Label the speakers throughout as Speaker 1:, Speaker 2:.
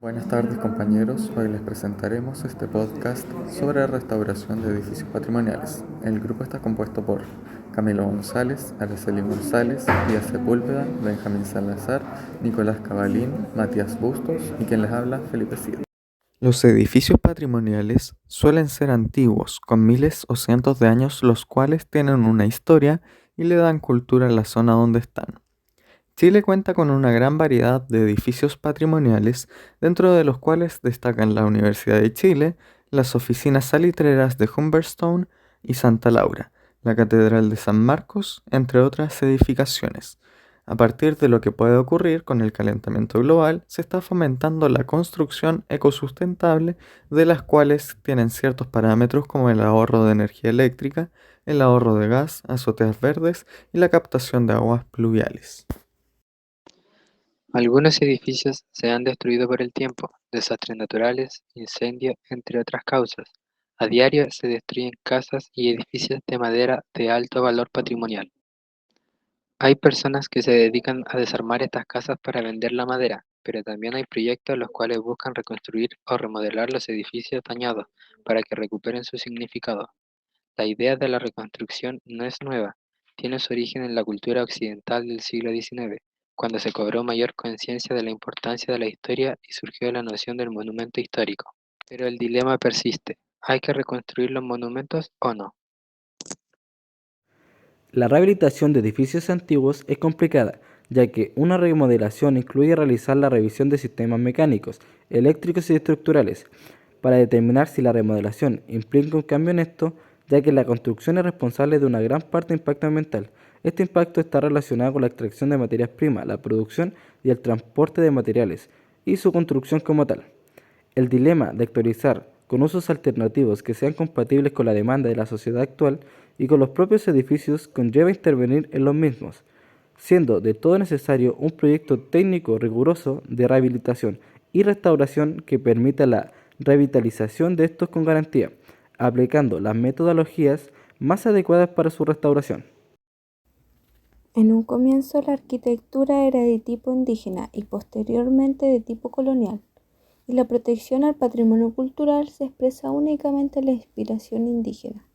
Speaker 1: Buenas tardes compañeros, hoy les presentaremos este podcast sobre restauración de edificios patrimoniales. El grupo está compuesto por Camilo González, Araceli González, Díaz Sepúlveda, Benjamín Salazar, Nicolás Cabalín, Matías Bustos y quien les habla, Felipe Cid. Los edificios patrimoniales suelen ser antiguos, con miles o cientos de años, los cuales tienen una historia y le dan cultura a la zona donde están. Chile cuenta con una gran variedad de edificios patrimoniales, dentro de los cuales destacan la Universidad de Chile, las oficinas salitreras de Humberstone y Santa Laura, la Catedral de San Marcos, entre otras edificaciones. A partir de lo que puede ocurrir con el calentamiento global, se está fomentando la construcción ecosustentable, de las cuales tienen ciertos parámetros como el ahorro de energía eléctrica, el ahorro de gas, azoteas verdes y la captación de aguas pluviales.
Speaker 2: Algunos edificios se han destruido por el tiempo, desastres naturales, incendios, entre otras causas. A diario se destruyen casas y edificios de madera de alto valor patrimonial. Hay personas que se dedican a desarmar estas casas para vender la madera, pero también hay proyectos los cuales buscan reconstruir o remodelar los edificios dañados para que recuperen su significado. La idea de la reconstrucción no es nueva, tiene su origen en la cultura occidental del siglo XIX, cuando se cobró mayor conciencia de la importancia de la historia y surgió la noción del monumento histórico. Pero el dilema persiste, ¿hay que reconstruir los monumentos o no?
Speaker 3: La rehabilitación de edificios antiguos es complicada, ya que una remodelación incluye realizar la revisión de sistemas mecánicos, eléctricos y estructurales, para determinar si la remodelación implica un cambio en esto, ya que la construcción es responsable de una gran parte de impacto ambiental. Este impacto está relacionado con la extracción de materias primas, la producción y el transporte de materiales, y su construcción como tal. El dilema de actualizar con usos alternativos que sean compatibles con la demanda de la sociedad actual y con los propios edificios conlleva intervenir en los mismos, siendo de todo necesario un proyecto técnico riguroso de rehabilitación y restauración que permita la revitalización de estos con garantía, aplicando las metodologías más adecuadas para su restauración.
Speaker 4: En un comienzo la arquitectura era de tipo indígena y posteriormente de tipo colonial, y la protección al patrimonio cultural se expresa únicamente en la inspiración indígena.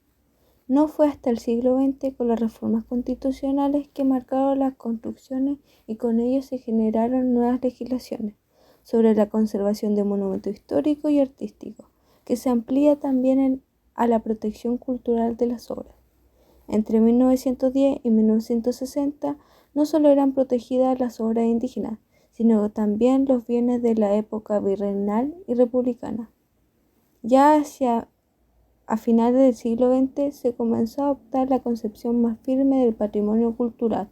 Speaker 4: No fue hasta el siglo XX, con las reformas constitucionales, que marcaron las construcciones y con ello se generaron nuevas legislaciones sobre la conservación de monumentos históricos y artísticos, que se amplía también a la protección cultural de las obras. Entre 1910 y 1960 no solo eran protegidas las obras indígenas, sino también los bienes de la época virreinal y republicana. Ya a finales del siglo XX se comenzó a adoptar la concepción más firme del patrimonio cultural.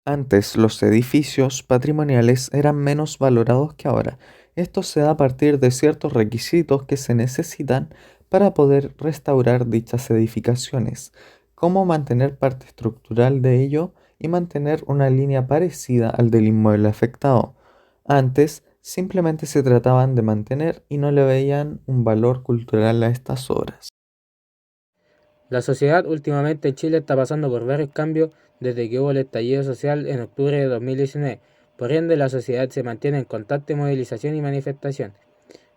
Speaker 1: Antes, los edificios patrimoniales eran menos valorados que ahora. Esto se da a partir de ciertos requisitos que se necesitan para poder restaurar dichas edificaciones, como mantener parte estructural de ello y mantener una línea parecida al del inmueble afectado. Antes, simplemente se trataban de mantener y no le veían un valor cultural a estas obras.
Speaker 5: La sociedad últimamente en Chile está pasando por varios cambios desde que hubo el estallido social en octubre de 2019. Por ende, la sociedad se mantiene en constante movilización y manifestación,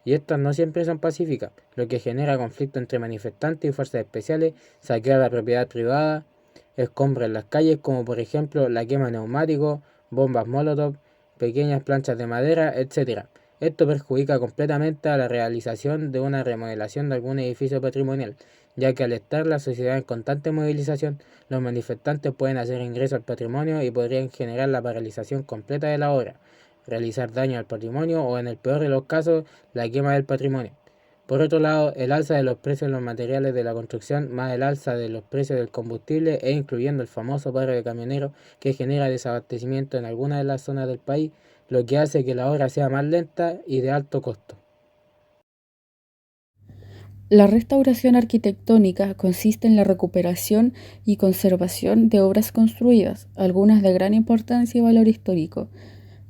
Speaker 5: y estas no siempre son pacíficas, lo que genera conflicto entre manifestantes y fuerzas especiales, saqueo a la propiedad privada, escombros en las calles, como por ejemplo la quema de neumáticos, bombas molotov, pequeñas planchas de madera, etc. Esto perjudica completamente a la realización de una remodelación de algún edificio patrimonial, ya que al estar la sociedad en constante movilización, los manifestantes pueden hacer ingreso al patrimonio y podrían generar la paralización completa de la obra, realizar daño al patrimonio o, en el peor de los casos, la quema del patrimonio. Por otro lado, el alza de los precios de los materiales de la construcción, más el alza de los precios del combustible e incluyendo el famoso paro de camioneros, que genera desabastecimiento en algunas de las zonas del país, lo que hace que la obra sea más lenta y de alto costo.
Speaker 6: La restauración arquitectónica consiste en la recuperación y conservación de obras construidas, algunas de gran importancia y valor histórico.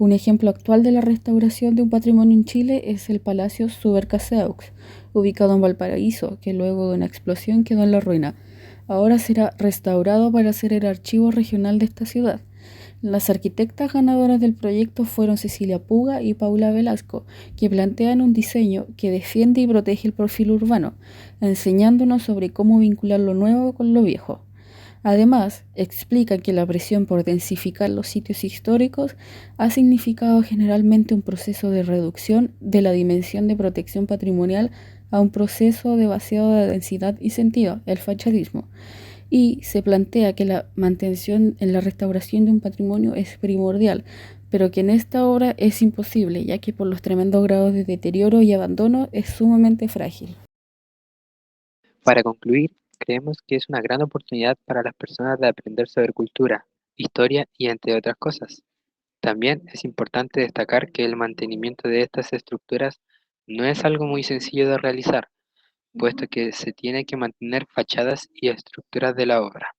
Speaker 6: Un ejemplo actual de la restauración de un patrimonio en Chile es el Palacio Subercaseaux, ubicado en Valparaíso, que luego de una explosión quedó en la ruina. Ahora será restaurado para ser el archivo regional de esta ciudad. Las arquitectas ganadoras del proyecto fueron Cecilia Puga y Paula Velasco, que plantean un diseño que defiende y protege el perfil urbano, enseñándonos sobre cómo vincular lo nuevo con lo viejo. Además, explican que la presión por densificar los sitios históricos ha significado generalmente un proceso de reducción de la dimensión de protección patrimonial a un proceso de vaciado de densidad y sentido, el fachadismo, y se plantea que la mantención en la restauración de un patrimonio es primordial, pero que en esta obra es imposible, ya que por los tremendos grados de deterioro y abandono es sumamente frágil.
Speaker 2: Para concluir, creemos que es una gran oportunidad para las personas de aprender sobre cultura, historia y entre otras cosas. También es importante destacar que el mantenimiento de estas estructuras no es algo muy sencillo de realizar, puesto que se tiene que mantener fachadas y estructuras de la obra.